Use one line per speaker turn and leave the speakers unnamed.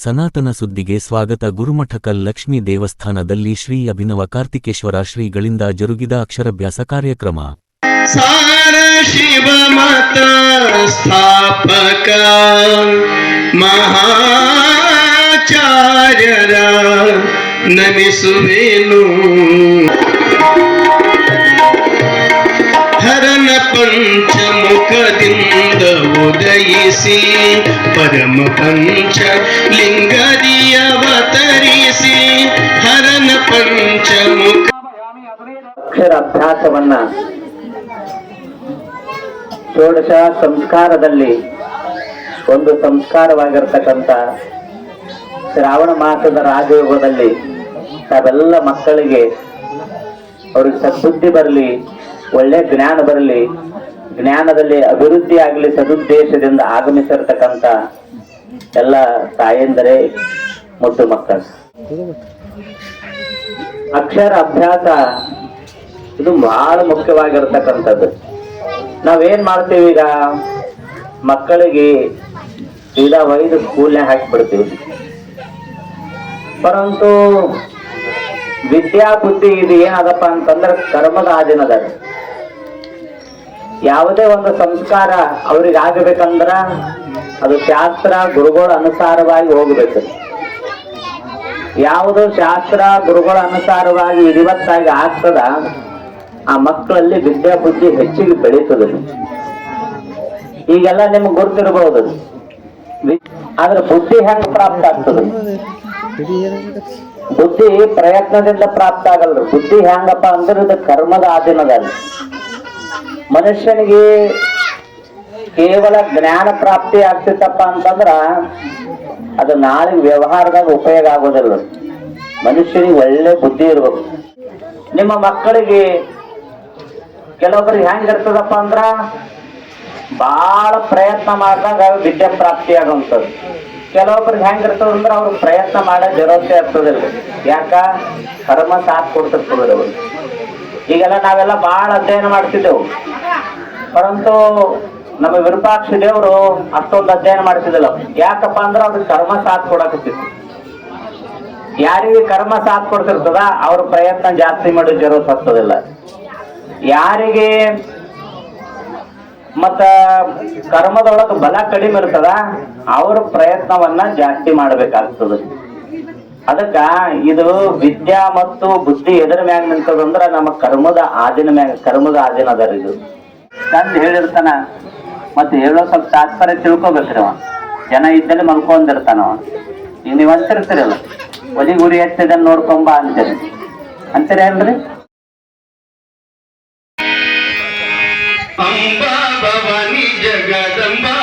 ಸನಾತನ ಸುದ್ದಿಗೆ ಸ್ವಾಗತ. ಗುರುಮಠಕಲ್ ಲಕ್ಷ್ಮೀ ದೇವಸ್ಥಾನದಲ್ಲಿ ಶ್ರೀ ಅಭಿನವ ಕಾರ್ತಿಕೇಶ್ವರ ಶ್ರೀಗಳಿಂದ ಜರುಗಿದ ಅಕ್ಷರಾಭ್ಯಾಸ ಕಾರ್ಯಕ್ರಮ.
ಸಾರ ಶಿವ ಮತ ಸ್ಥಾಪಕ ಮಹಾಚಾರ್ಯರ ನಮಿಸುವೆನು. ಹರನ ಪಂಚಮುಖದಿಂದ ಉದಯಿಸಿ ಪರಮ ಪಂಚ ಲಿಂಗದಿ ಅವತರಿಸಿ ಹರನ ಪಂಚಮುಖ
ಅಕ್ಷರಾಭ್ಯಾಸವನ್ನ ಷೋಡಶ ಸಂಸ್ಕಾರದಲ್ಲಿ ಒಂದು ಸಂಸ್ಕಾರವಾಗಿರ್ತಕ್ಕಂಥ ಶ್ರಾವಣ ಮಾಸದ ರಾಜಯೋಗದಲ್ಲಿ ತಾವೆಲ್ಲ ಮಕ್ಕಳಿಗೆ ಅವ್ರಿಗೆ ಸದ್ಬುದ್ಧಿ ಬರಲಿ, ಒಳ್ಳೆ ಜ್ಞಾನ ಬರಲಿ, ಜ್ಞಾನದಲ್ಲಿ ಅಭಿವೃದ್ಧಿ ಆಗಲಿ ಸದುದ್ದೇಶದಿಂದ ಆಗಮಿಸಿರ್ತಕ್ಕಂಥ ಎಲ್ಲ ತಾಯಂದರೆ ಮತ್ತು ಮಕ್ಕಳು. ಅಕ್ಷರ ಅಭ್ಯಾಸ ಇದು ಬಹಳ ಮುಖ್ಯವಾಗಿರ್ತಕ್ಕಂಥದ್ದು. ನಾವೇನ್ ಮಾಡ್ತೀವಿ, ಈಗ ಮಕ್ಕಳಿಗೆ ಸೀದಾ ಒಯ್ದು ಸ್ಕೂಲ್ನೇ ಹಾಕಿಬಿಡ್ತೀವಿ. ಪರಂತು ವಿದ್ಯಾ ಬುದ್ಧಿ ಇದು ಏನದಪ್ಪ ಅಂತಂದ್ರೆ ಕರ್ಮದ ಆಧೀನದ. ಯಾವುದೇ ಒಂದು ಸಂಸ್ಕಾರ ಅವ್ರಿಗೆ ಆಗಬೇಕಂದ್ರ ಅದು ಶಾಸ್ತ್ರ ಗುರುಗಳ ಅನುಸಾರವಾಗಿ ಹೋಗ್ಬೇಕು. ಯಾವುದು ಶಾಸ್ತ್ರ ಗುರುಗಳ ಅನುಸಾರವಾಗಿ ವಿಧಿವತ್ತಾಗಿ ಆಗ್ತದ ಆ ಮಕ್ಕಳಲ್ಲಿ ವಿದ್ಯಾ ಬುದ್ಧಿ ಹೆಚ್ಚಿಗೆ ಬೆಳೀತದೆ. ಈಗೆಲ್ಲ ನಿಮ್ಗೆ ಗೊತ್ತಿರಬಹುದು, ಆದ್ರೆ ಬುದ್ಧಿ ಹೆಂಗ್ ಪ್ರಾಪ್ತ ಆಗ್ತದೆ? ಬುದ್ಧಿ ಪ್ರಯತ್ನದಿಂದ ಪ್ರಾಪ್ತ ಆಗಲ್ಲ. ಬುದ್ಧಿ ಹೆಂಗಪ್ಪ ಅಂದ್ರೆ ಇದು ಕರ್ಮದ ಆಧೀನದಲ್ಲಿ. ಮನುಷ್ಯನಿಗೆ ಕೇವಲ ಜ್ಞಾನ ಪ್ರಾಪ್ತಿ ಆಗ್ತಿತ್ತಪ್ಪ ಅಂತಂದ್ರ ಅದು ನಾಳೆ ವ್ಯವಹಾರದಾಗ ಉಪಯೋಗ ಆಗೋದಿಲ್ಲ. ಮನುಷ್ಯನಿಗೆ ಒಳ್ಳೆ ಬುದ್ಧಿ ಇರ್ಬೇಕು. ನಿಮ್ಮ ಮಕ್ಕಳಿಗೆ ಕೆಲವೊಬ್ಬರಿಗೆ ಹೆಂಗಿರ್ತದಪ್ಪ ಅಂದ್ರ ಬಹಳ ಪ್ರಯತ್ನ ಮಾಡಿದಾಗ ವಿದ್ಯೆ ಪ್ರಾಪ್ತಿ ಆಗುವಂಥದ್ದು. ಕೆಲವೊಬ್ರಿಗೆ ಹೆಂಗಿರ್ತದ ಅಂದ್ರೆ ಅವ್ರು ಪ್ರಯತ್ನ ಮಾಡೋ ಜರೂರತೆ ಇರ್ತದಿಲ್ಲ. ಯಾಕ? ಕರ್ಮ ಸಾಥ್ ಕೊಡ್ತಿರ್ತದ ಅವ್ರು. ಈಗೆಲ್ಲ ನಾವೆಲ್ಲ ಬಹಳ ಅಧ್ಯಯನ ಮಾಡ್ತಿದ್ದೆವು, ಪರಂತು ನಮ್ಮ ವಿರೂಪಾಕ್ಷ ದೇವರು ಅಷ್ಟೊಂದು ಅಧ್ಯಯನ ಮಾಡ್ತಿದ್ದಿಲ್ಲ. ಯಾಕಪ್ಪ ಅಂದ್ರೆ ಅವ್ರಿಗೆ ಕರ್ಮ ಸಾಥ್ ಕೊಡಕತ್ತಿತ್ತು. ಯಾರಿಗೆ ಕರ್ಮ ಸಾಥ್ ಕೊಡ್ತಿರ್ತದ ಅವ್ರ ಪ್ರಯತ್ನ ಜಾಸ್ತಿ ಮಾಡೋ ಜರೂರತ್ ಆಗ್ತದಿಲ್ಲ. ಯಾರಿಗೆ ಮತ್ತ ಕರ್ಮದೊಳಗ ಬಲ ಕಡಿಮೆ ಇರ್ತದ ಅವ್ರ ಪ್ರಯತ್ನವನ್ನ ಜಾಸ್ತಿ ಮಾಡ್ಬೇಕಾಗ್ತದ. ಅದಕ್ಕ ಇದು ವಿದ್ಯಾ ಮತ್ತು ಬುದ್ಧಿ ಎದರ ಮ್ಯಾಗ ನಿಂತದಂದ್ರ ನಮ್ಮ ಕರ್ಮದ ಆಧೀನ ಮ್ಯಾಗ, ಕರ್ಮದ ಆಧೀನ ಅದರ. ಇದು ತಂದು ಹೇಳಿರ್ತಾನ, ಮತ್ತೆ ಹೇಳೋ ಸ್ವಲ್ಪ ತಾತ್ಪರ್ಯ ತಿಳ್ಕೊಬೇಕ್ರಿ. ಅವ ಜನ ಇದ್ದಲ್ಲಿ ಮಲ್ಕೊಂಡಿರ್ತಾನವ. ಈಗ ನೀವು ಅಂತಿರ್ತೀರಲ್ಲ, ಒಲಿ ಗುರಿ ಎತ್ತಿದನ್ನ ನೋಡ್ಕೊಂಬ ಅಂತೀರಿ ಏನ್ರಿ?
ಅಂಬಾ ಭವಾನಿ ಜಗದಂಬಾ